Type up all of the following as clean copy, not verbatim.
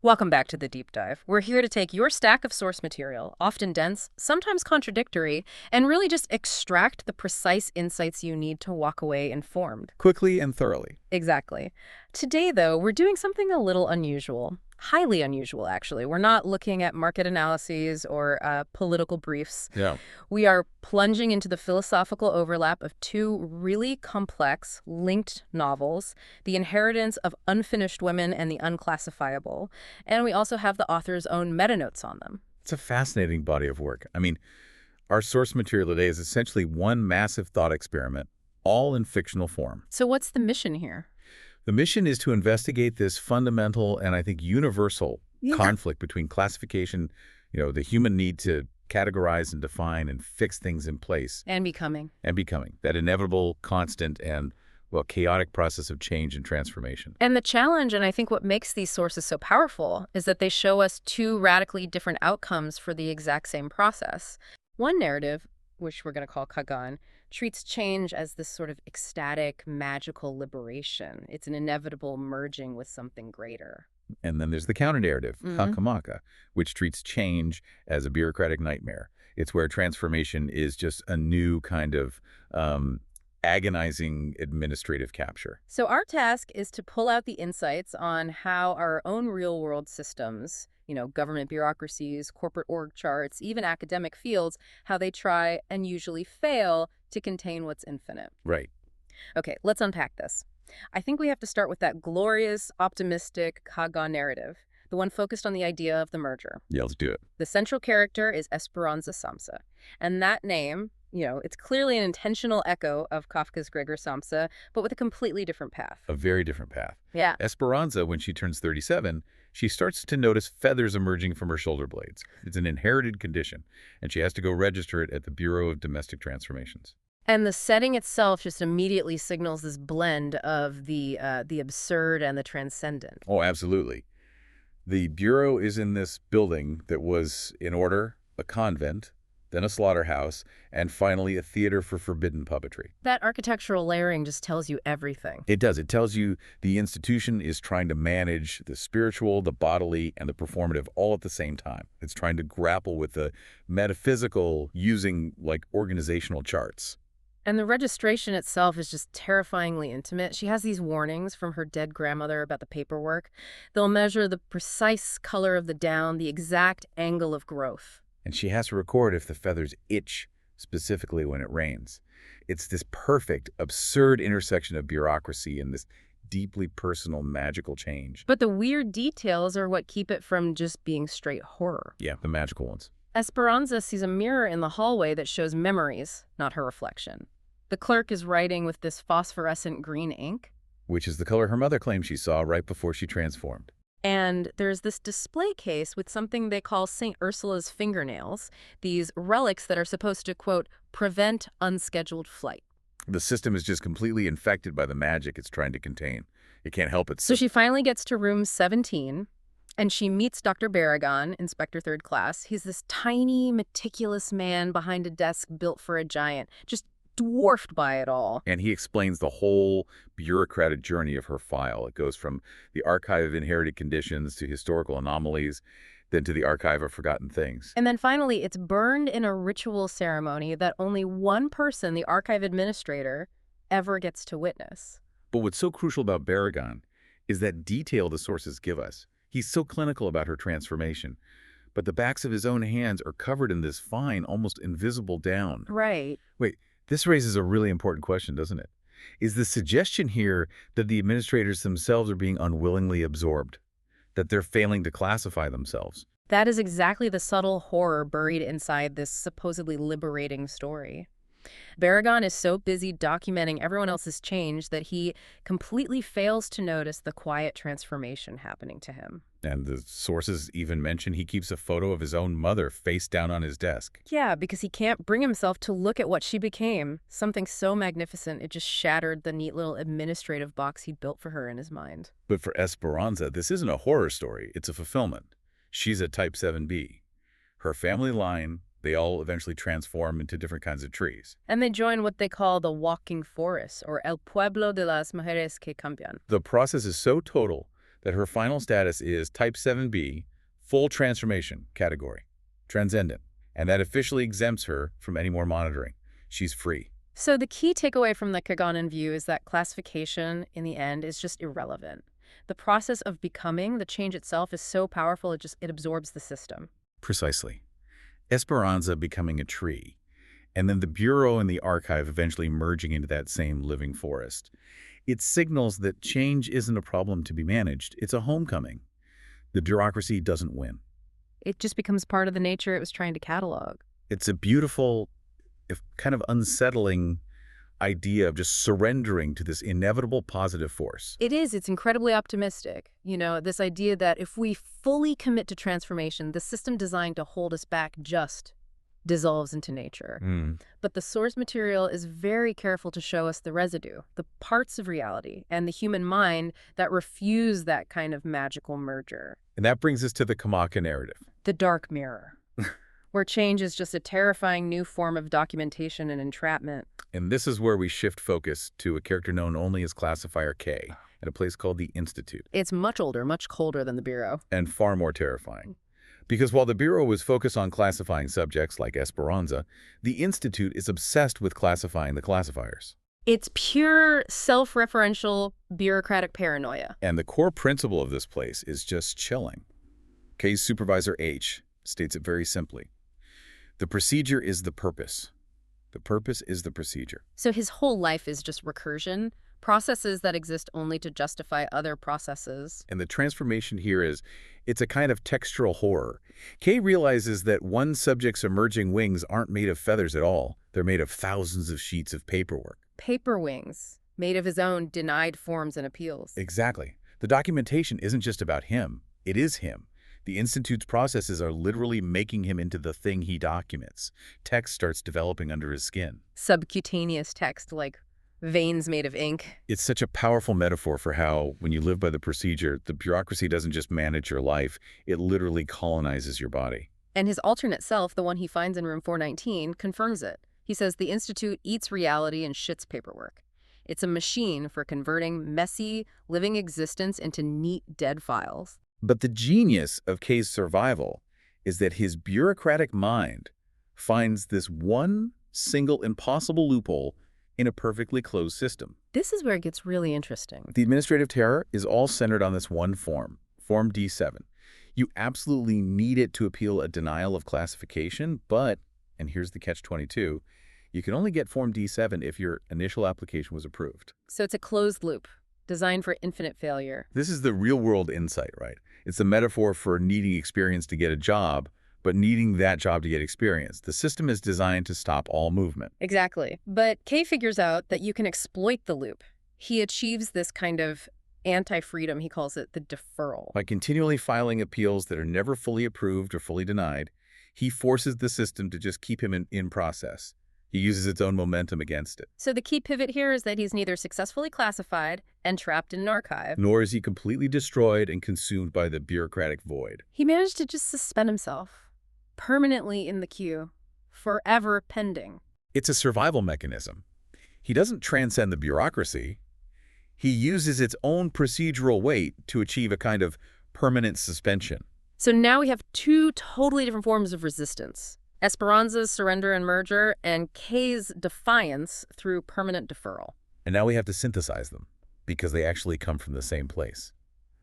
Welcome back to the deep dive. We're here to take your stack of source material, often dense, sometimes contradictory, and really just extract the precise insights you need to walk away informed. Quickly and thoroughly. Exactly. Today, though, we're doing something a little unusual. Highly unusual, actually. We're not looking at market analyses or political briefs. Yeah. We are plunging into the philosophical overlap of two really complex, linked novels, The Inheritance of Unfinished Women and The Unclassifiable. And we also have the author's own metanotes on them. It's a fascinating body of work. Our source material today is essentially one massive thought experiment, all in fictional form. So what's the mission here? The mission is to investigate this fundamental and I think universal conflict between classification, the human need to categorize and define and fix things in place. And becoming. That inevitable, constant, and, chaotic process of change and transformation. And the challenge, and I think what makes these sources so powerful, is that they show us two radically different outcomes for the exact same process. One narrative, which we're going to call Kagan, treats change as this sort of ecstatic, magical liberation. It's an inevitable merging with something greater. And then there's the counter-narrative, Kakamaka, which treats change as a bureaucratic nightmare. It's where transformation is just a new kind of agonizing administrative capture. So our task is to pull out the insights on how our own real-world systems, government bureaucracies, corporate org charts, even academic fields, how they try and usually fail to contain what's infinite. Right. Okay, let's unpack this. I think we have to start with that glorious, optimistic Kagan narrative, the one focused on the idea of the merger. Yeah, let's do it. The central character is Esperanza Samsa, and that name, it's clearly an intentional echo of Kafka's Gregor Samsa, but with a completely different path. A very different path. Yeah. Esperanza, when she turns 37, she starts to notice feathers emerging from her shoulder blades. It's an inherited condition, and she has to go register it at the Bureau of Domestic Transformations. And the setting itself just immediately signals this blend of the absurd and the transcendent. Oh, absolutely. The Bureau is in this building that was, in order, a convent, then a slaughterhouse, and finally a theater for forbidden puppetry. That architectural layering just tells you everything. It does. It tells you the institution is trying to manage the spiritual, the bodily, and the performative all at the same time. It's trying to grapple with the metaphysical using, organizational charts. And the registration itself is just terrifyingly intimate. She has these warnings from her dead grandmother about the paperwork. They'll measure the precise color of the down, the exact angle of growth. And she has to record if the feathers itch, specifically when it rains. It's this perfect, absurd intersection of bureaucracy and this deeply personal, magical change. But the weird details are what keep it from just being straight horror. Yeah, the magical ones. Esperanza sees a mirror in the hallway that shows memories, not her reflection. The clerk is writing with this phosphorescent green ink, which is the color her mother claimed she saw right before she transformed. And there's this display case with something they call St. Ursula's fingernails, these relics that are supposed to, quote, prevent unscheduled flight. The system is just completely infected by the magic it's trying to contain. It can't help it. So she finally gets to room 17, and she meets Dr. Barragan, Inspector Third Class. He's this tiny, meticulous man behind a desk built for a giant, just dwarfed by it all. And he explains the whole bureaucratic journey of her file. It goes from the archive of inherited conditions to historical anomalies, then to the archive of forgotten things. And then finally, it's burned in a ritual ceremony that only one person, the archive administrator, ever gets to witness. But what's so crucial about Barragan is that detail the sources give us. He's so clinical about her transformation, but the backs of his own hands are covered in this fine, almost invisible down. Right. Wait. This raises a really important question, doesn't it? Is the suggestion here that the administrators themselves are being unwillingly absorbed, that they're failing to classify themselves? That is exactly the subtle horror buried inside this supposedly liberating story. Barragan is so busy documenting everyone else's change that he completely fails to notice the quiet transformation happening to him. And the sources even mention he keeps a photo of his own mother face down on his desk. Yeah, because he can't bring himself to look at what she became. Something so magnificent, it just shattered the neat little administrative box he built for her in his mind. But for Esperanza, this isn't a horror story. It's a fulfillment. She's a Type 7B. Her family line, they all eventually transform into different kinds of trees. And they join what they call the walking forest, or El Pueblo de las Mujeres que Cambian. The process is so total that her final status is Type 7b, full transformation category, transcendent, and that officially exempts her from any more monitoring. She's free. So the key takeaway from the Kaganen view is that classification, in the end, is just irrelevant. The process of becoming, the change itself, is so powerful it absorbs the system. Precisely. Esperanza becoming a tree, and then the Bureau and the archive eventually merging into that same living forest. It signals that change isn't a problem to be managed, it's a homecoming. The bureaucracy doesn't win. It just becomes part of the nature it was trying to catalog. It's a beautiful, if kind of unsettling idea of just surrendering to this inevitable positive force. It is. It's incredibly optimistic. This idea that if we fully commit to transformation, the system designed to hold us back just dissolves into nature. But the source material is very careful to show us the residue, the parts of reality, and the human mind that refuse that kind of magical merger. And that brings us to the Kamaka narrative. The dark mirror, where change is just a terrifying new form of documentation and entrapment. And this is where we shift focus to a character known only as Classifier K at a place called the Institute. It's much older, much colder than the Bureau. And far more terrifying. Because while the Bureau was focused on classifying subjects like Esperanza, the Institute is obsessed with classifying the classifiers. It's pure self-referential bureaucratic paranoia. And the core principle of this place is just chilling. K's supervisor H states it very simply. The procedure is the purpose. The purpose is the procedure. So his whole life is just recursion, processes that exist only to justify other processes. And the transformation here is, it's a kind of textural horror. K realizes that one subject's emerging wings aren't made of feathers at all. They're made of thousands of sheets of paperwork. Paper wings, made of his own denied forms and appeals. Exactly. The documentation isn't just about him. It is him. The Institute's processes are literally making him into the thing he documents. Text starts developing under his skin. Subcutaneous text, like veins made of ink. It's such a powerful metaphor for how, when you live by the procedure, the bureaucracy doesn't just manage your life, it literally colonizes your body. And his alternate self, the one he finds in room 419, confirms it. He says the Institute eats reality and shits paperwork. It's a machine for converting messy, living existence into neat, dead files. But the genius of K's survival is that his bureaucratic mind finds this one single impossible loophole in a perfectly closed system. This is where it gets really interesting. The administrative terror is all centered on this one form, Form D7. You absolutely need it to appeal a denial of classification, but, and here's the catch-22, you can only get Form D7 if your initial application was approved. So it's a closed loop, designed for infinite failure. This is the real-world insight, right? It's the metaphor for needing experience to get a job, but needing that job to get experience. The system is designed to stop all movement. Exactly. But Kay figures out that you can exploit the loop. He achieves this kind of anti-freedom, he calls it the deferral. By continually filing appeals that are never fully approved or fully denied, he forces the system to just keep him in process. He uses its own momentum against it. So the key pivot here is that he's neither successfully classified and trapped in an archive, Nor is he completely destroyed and consumed by the bureaucratic void. he managed to just suspend himself, permanently in the queue, forever pending. It's a survival mechanism. He doesn't transcend the bureaucracy. He uses its own procedural weight to achieve a kind of permanent suspension. So now we have two totally different forms of resistance. Esperanza's surrender and merger, and Kay's defiance through permanent deferral. And now we have to synthesize them, because they actually come from the same place.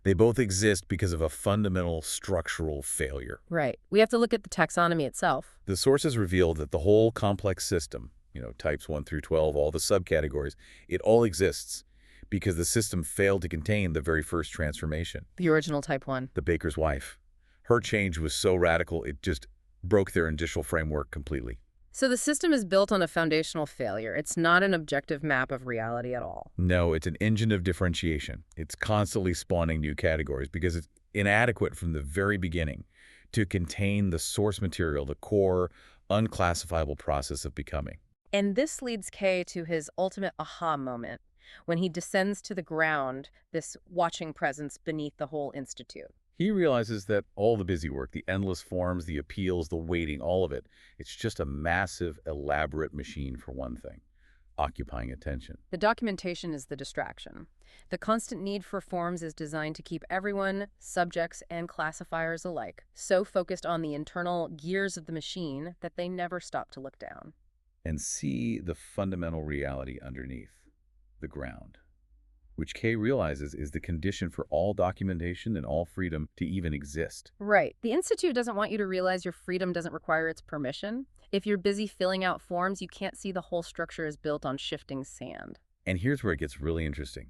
They both exist because of a fundamental structural failure. Right. We have to look at the taxonomy itself. The sources reveal that the whole complex system, types 1 through 12, all the subcategories, it all exists because the system failed to contain the very first transformation. The original type 1. The baker's wife. Her change was so radical, it just broke their initial framework completely. So the system is built on a foundational failure. It's not an objective map of reality at all. No, it's an engine of differentiation. It's constantly spawning new categories because it's inadequate from the very beginning to contain the source material, the core, unclassifiable process of becoming. And this leads Kay to his ultimate aha moment, when he descends to the ground, this watching presence beneath the whole institute. He realizes that all the busy work, the endless forms, the appeals, the waiting, all of it, it's just a massive, elaborate machine for one thing. occupying attention. The documentation is the distraction. The constant need for forms is designed to keep everyone, subjects and classifiers alike, so focused on the internal gears of the machine that they never stop to look down. And see the fundamental reality underneath, the ground, which Kay realizes is the condition for all documentation and all freedom to even exist. Right. The Institute doesn't want you to realize your freedom doesn't require its permission. If you're busy filling out forms, you can't see the whole structure is built on shifting sand. And here's where it gets really interesting.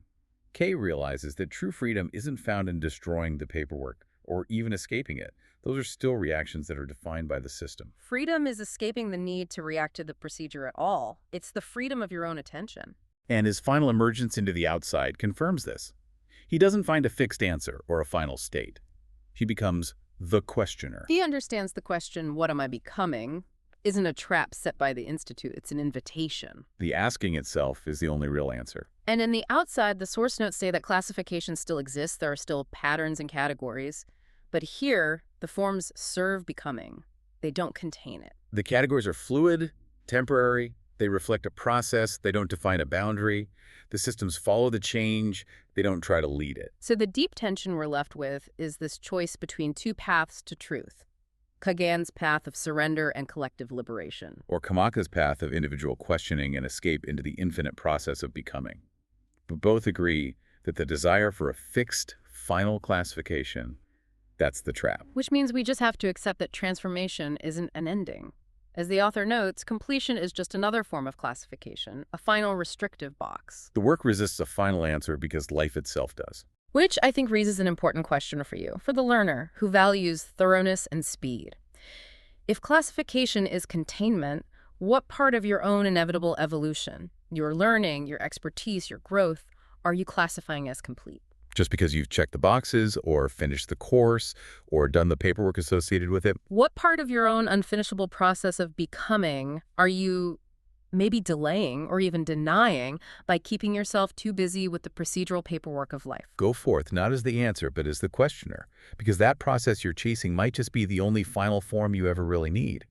Kay realizes that true freedom isn't found in destroying the paperwork or even escaping it. Those are still reactions that are defined by the system. Freedom is escaping the need to react to the procedure at all. It's the freedom of your own attention. And his final emergence into the outside confirms this. He doesn't find a fixed answer or a final state. He becomes the questioner. He understands the question, what am I becoming, isn't a trap set by the Institute. It's an invitation. The asking itself is the only real answer. And in the outside, the source notes say that classification still exists. There are still patterns and categories. But here, the forms serve becoming. They don't contain it. The categories are fluid, temporary. They reflect a process. They don't define a boundary. The systems follow the change. They don't try to lead it. So the deep tension we're left with is this choice between two paths to truth. Kagan's path of surrender and collective liberation. Or Kamaka's path of individual questioning and escape into the infinite process of becoming. But both agree that the desire for a fixed, final classification, that's the trap. Which means we just have to accept that transformation isn't an ending. As the author notes, completion is just another form of classification, a final restrictive box. The work resists a final answer because life itself does. Which I think raises an important question for you, for the learner who values thoroughness and speed. If classification is containment, what part of your own inevitable evolution, your learning, your expertise, your growth, are you classifying as complete? Just because you've checked the boxes or finished the course or done the paperwork associated with it. What part of your own unfinishable process of becoming are you maybe delaying or even denying by keeping yourself too busy with the procedural paperwork of life? Go forth, not as the answer, but as the questioner, because that process you're chasing might just be the only final form you ever really need.